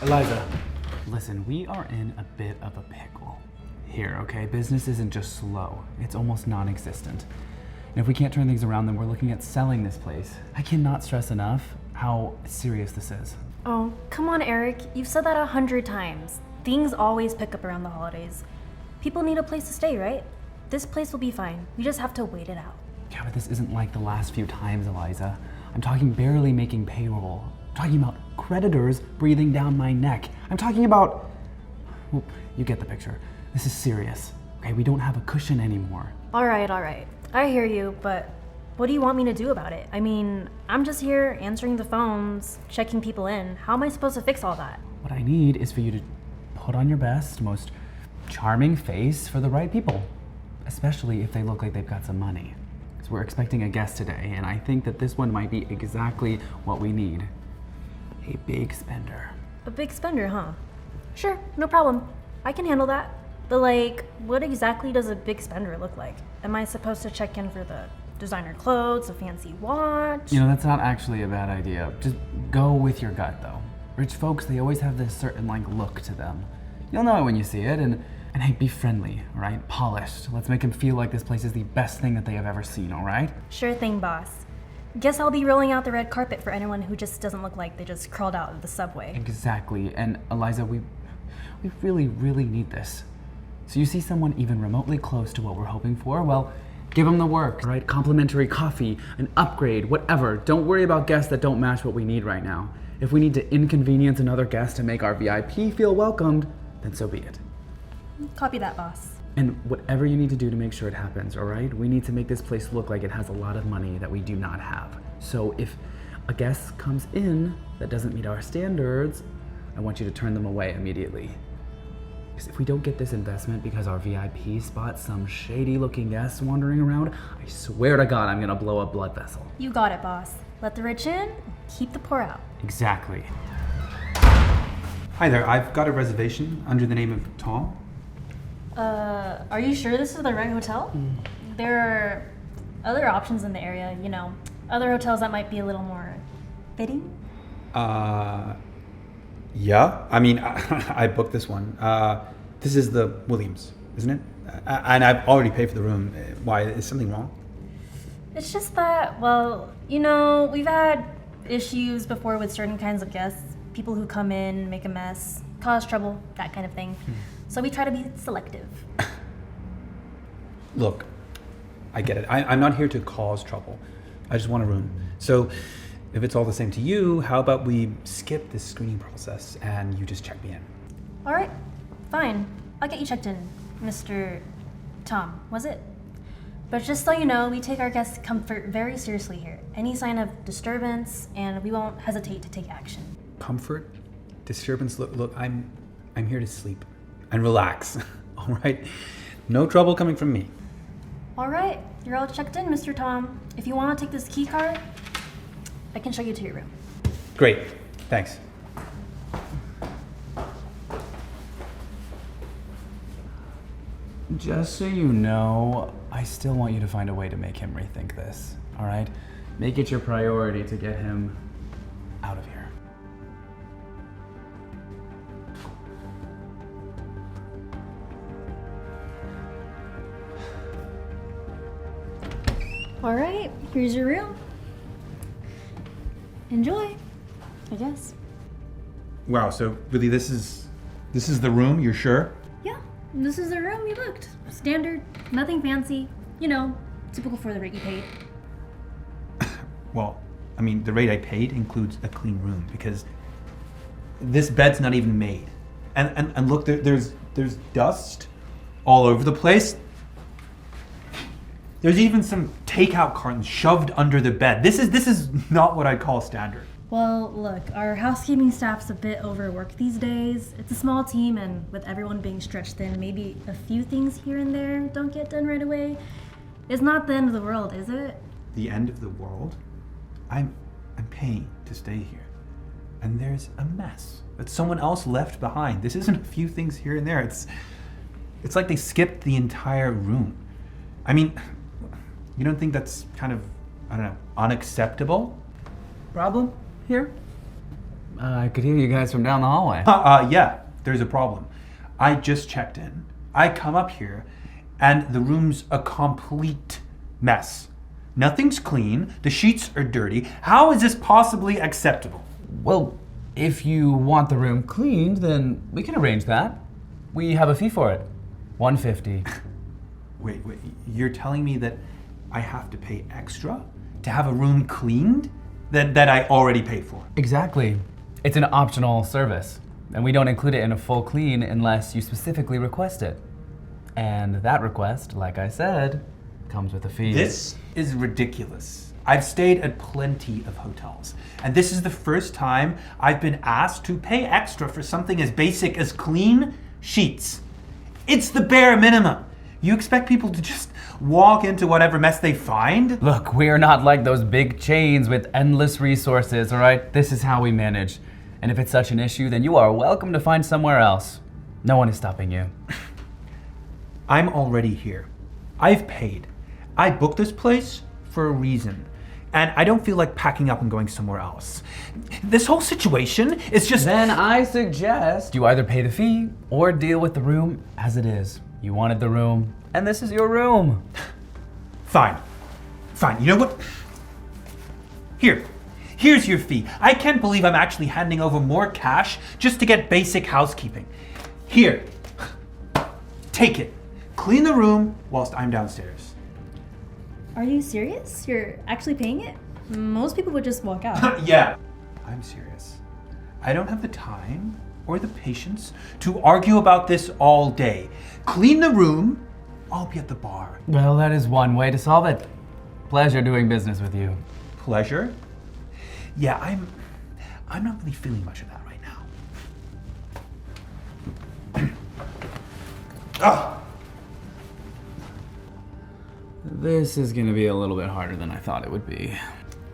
Eliza, listen, we are in a bit of a pickle here, okay? Business isn't just slow, it's almost non-existent. And if we can't turn things around, then we're looking at selling this place. I cannot stress enough how serious this is. Oh, come on, Eric. You've said that 100 times. Things always pick up around the holidays. People need a place to stay, right? This place will be fine. We just have to wait it out. Yeah, but this isn't like the last few times, Eliza. I'm talking barely making payroll. I'm talking about creditors breathing down my neck. I'm talking about... Well, you get the picture. This is serious, okay? We don't have a cushion anymore. All right. I hear you, but what do you want me to do about it? I mean, I'm just here answering the phones, checking people in. How am I supposed to fix all that? What I need is for you to put on your best, most charming face for the right people, especially if they look like they've got some money. Because we're expecting a guest today, and I think that this one might be exactly what we need. A big spender. A big spender, huh? Sure, no problem. I can handle that. But like, what exactly does a big spender look like? Am I supposed to check in for the designer clothes, a fancy watch? You know, that's not actually a bad idea. Just go with your gut, though. Rich folks, they always have this certain, look to them. You'll know it when you see it, and hey, be friendly, all right? Polished. Let's make them feel like this place is the best thing that they have ever seen, all right? Sure thing, boss. Guess I'll be rolling out the red carpet for anyone who just doesn't look like they just crawled out of the subway. Exactly, and Eliza, we really, really need this. So you see someone even remotely close to what we're hoping for? Well, give them the work, right? Complimentary coffee, an upgrade, whatever. Don't worry about guests that don't match what we need right now. If we need to inconvenience another guest to make our VIP feel welcomed, then so be it. Copy that, boss. And whatever you need to do to make sure it happens, all right? We need to make this place look like it has a lot of money that we do not have. So if a guest comes in that doesn't meet our standards, I want you to turn them away immediately. Because if we don't get this investment because our VIP spots some shady looking guests wandering around, I swear to God I'm gonna blow a blood vessel. You got it, boss. Let the rich in, keep the poor out. Exactly. Hi there, I've got a reservation under the name of Tom. Are you sure this is the right hotel? There are other options in the area, you know, other hotels that might be a little more fitting. Yeah, I mean, I booked this one. This is the Williams, isn't it? And I've already paid for the room. Why, is something wrong? It's just that, well, you know, we've had issues before with certain kinds of guests. People who come in, make a mess, cause trouble, that kind of thing. So we try to be selective. Look, I get it. I'm not here to cause trouble. I just want a room. So if it's all the same to you, how about we skip this screening process and you just check me in? All right, fine. I'll get you checked in, Mr. Tom, was it? But just so you know, we take our guests' comfort very seriously here. Any sign of disturbance, and we won't hesitate to take action. Comfort, disturbance. Look, I'm here to sleep and relax. All right, no trouble coming from me. All right, you're all checked in, Mr. Tom. If you want to take this key card, I can show you to your room. Great, thanks. Just so you know, I still want you to find a way to make him rethink this, all right? Make it your priority to get him out of here. All right, here's your room. Enjoy, I guess. Wow, so really this is the room, you're sure? Yeah, this is the room you booked. Standard, nothing fancy. You know, typical for the rate you paid. Well, I mean, the rate I paid includes a clean room because this bed's not even made. And look, there's dust all over the place. There's even some takeout cartons shoved under the bed. This is not what I'd call standard. Well, look, our housekeeping staff's a bit overworked these days. It's a small team, and with everyone being stretched thin, maybe a few things here and there don't get done right away. It's not the end of the world, is it? The end of the world? I'm paying to stay here. And there's a mess that someone else left behind. This isn't a few things here and there. It's like they skipped the entire room. I mean, you don't think that's kind of, I don't know, unacceptable? Problem here? I could hear you guys from down the hallway. Yeah, there's a problem. I just checked in. I come up here, and the room's a complete mess. Nothing's clean, the sheets are dirty. How is this possibly acceptable? Well, if you want the room cleaned, then we can arrange that. We have a fee for it. $150. Wait, you're telling me that I have to pay extra to have a room cleaned that I already paid for? Exactly. It's an optional service, and we don't include it in a full clean unless you specifically request it. And that request, like I said, comes with a fee. This is ridiculous. I've stayed at plenty of hotels, and this is the first time I've been asked to pay extra for something as basic as clean sheets. It's the bare minimum. You expect people to just walk into whatever mess they find? Look, we are not like those big chains with endless resources, all right? This is how we manage. And if it's such an issue, then you are welcome to find somewhere else. No one is stopping you. I'm already here. I've paid. I booked this place for a reason. And I don't feel like packing up and going somewhere else. This whole situation is just... Then I suggest you either pay the fee or deal with the room as it is. You wanted the room, and this is your room. Fine. You know what? Here's your fee. I can't believe I'm actually handing over more cash just to get basic housekeeping. Here. Take it. Clean the room whilst I'm downstairs. Are you serious? You're actually paying it? Most people would just walk out. Yeah. I'm serious. I don't have the time or the patience to argue about this all day. Clean the room, I'll be at the bar. Well, that is one way to solve it. Pleasure doing business with you. Pleasure? Yeah, I'm not really feeling much of that right now. Ah! This is gonna be a little bit harder than I thought it would be.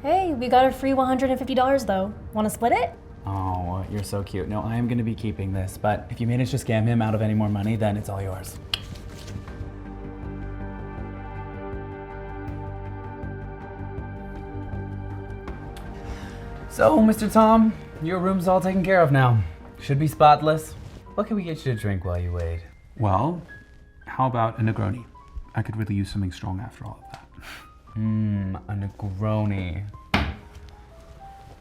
Hey, we got a free $150 though. Want to split it? Oh, you're so cute. No, I am gonna be keeping this, but if you manage to scam him out of any more money, then it's all yours. So, Mr. Tom, your room's all taken care of now. Should be spotless. What can we get you to drink while you wait? Well, how about a Negroni? I could really use something strong after all of that. A Negroni.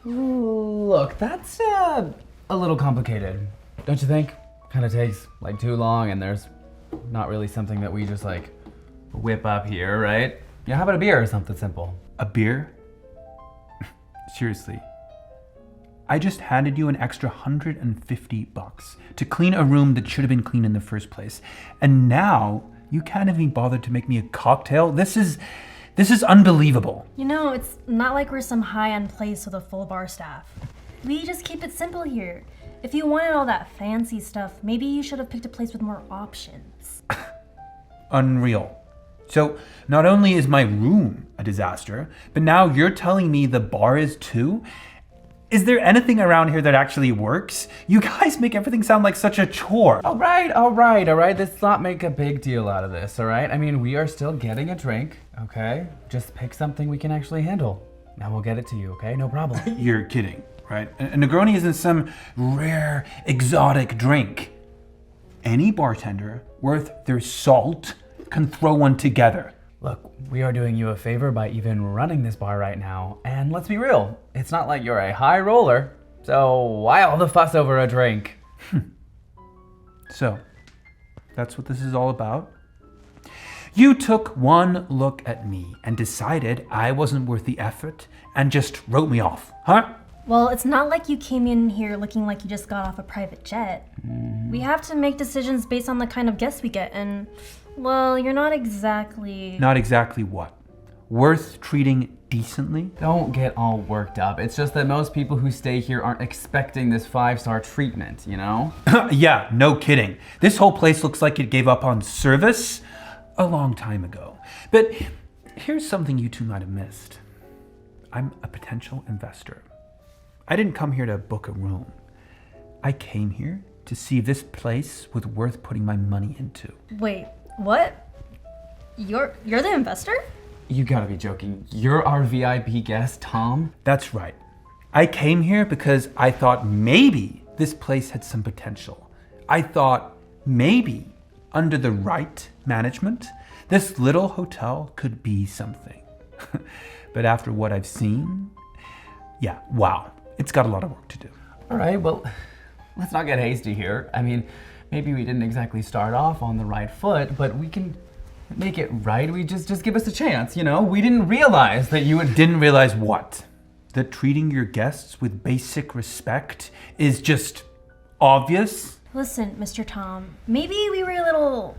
Look, that's a little complicated, don't you think? Kind of takes like too long, and there's not really something that we just like whip up here, right? Yeah, how about a beer or something simple? A beer? Seriously. I just handed you an extra $150 to clean a room that should have been clean in the first place. And now you can't even bother to make me a cocktail? This is unbelievable. You know, it's not like we're some high-end place with a full bar staff. We just keep it simple here. If you wanted all that fancy stuff, maybe you should have picked a place with more options. Unreal. So not only is my room a disaster, but now you're telling me the bar is too? Is there anything around here that actually works? You guys make everything sound like such a chore. All right. Let's not make a big deal out of this, all right? I mean, we are still getting a drink, okay? Just pick something we can actually handle, and we'll get it to you, okay? No problem. You're kidding, right? A Negroni isn't some rare, exotic drink. Any bartender worth their salt can throw one together. Look, we are doing you a favor by even running this bar right now, and let's be real, it's not like you're a high roller, so why all the fuss over a drink? So, that's what this is all about? You took one look at me and decided I wasn't worth the effort and just wrote me off, huh? Well, it's not like you came in here looking like you just got off a private jet. We have to make decisions based on the kind of guests we get, and, well, you're not exactly... Not exactly what? Worth treating decently? Don't get all worked up. It's just that most people who stay here aren't expecting this 5-star treatment, you know? Yeah, no kidding. This whole place looks like it gave up on service a long time ago. But here's something you two might have missed. I'm a potential investor. I didn't come here to book a room. I came here to see if this place was worth putting my money into. Wait, what? You're the investor? You gotta be joking. You're our VIP guest, Tom? That's right. I came here because I thought maybe this place had some potential. I thought maybe under the right management, this little hotel could be something. But after what I've seen, yeah, wow, it's got a lot of work to do. All right, well, let's not get hasty here. I mean, maybe we didn't exactly start off on the right foot, but we can make it right. We just give us a chance, you know? We didn't realize that you would... Didn't realize what? That treating your guests with basic respect is just obvious? Listen, Mr. Tom, maybe we were a little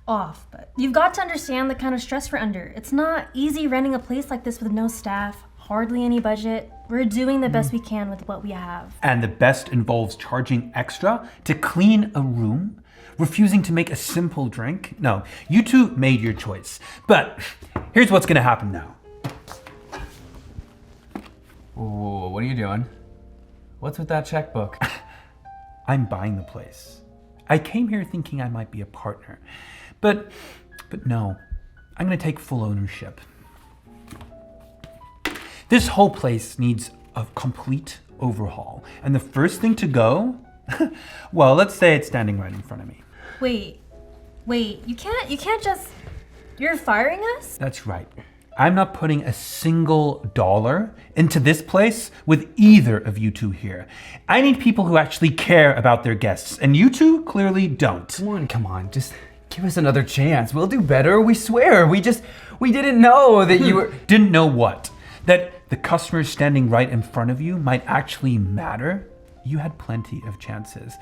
off, but you've got to understand the kind of stress we're under. It's not easy running a place like this with no staff, hardly any budget. We're doing the best we can with what we have. And the best involves charging extra to clean a room, refusing to make a simple drink? No, you two made your choice. But here's what's gonna happen now. Ooh, what are you doing? What's with that checkbook? I'm buying the place. I came here thinking I might be a partner. But no, I'm gonna take full ownership. This whole place needs a complete overhaul. And the first thing to go, well, let's say it's standing right in front of me. Wait, you can't just, you're firing us? That's right. I'm not putting a single dollar into this place with either of you two here. I need people who actually care about their guests, and you two clearly don't. Come on, just give us another chance. We'll do better, we swear. We didn't know that you were... Didn't know what? That the customers standing right in front of you might actually matter? You had plenty of chances.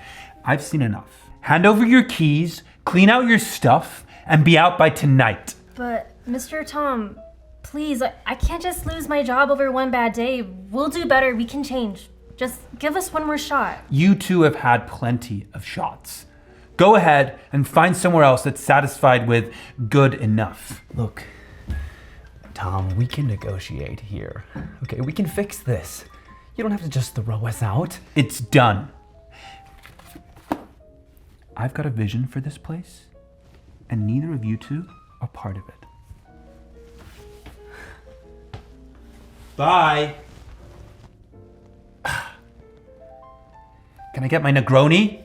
I've seen enough. Hand over your keys, clean out your stuff, and be out by tonight. But, Mr. Tom, please, I can't just lose my job over one bad day. We'll do better, we can change. Just give us one more shot. You two have had plenty of shots. Go ahead and find somewhere else that's satisfied with good enough. Look, Tom, we can negotiate here. Okay, we can fix this. You don't have to just throw us out. It's done. I've got a vision for this place, and neither of you two are part of it. Bye. Can I get my Negroni?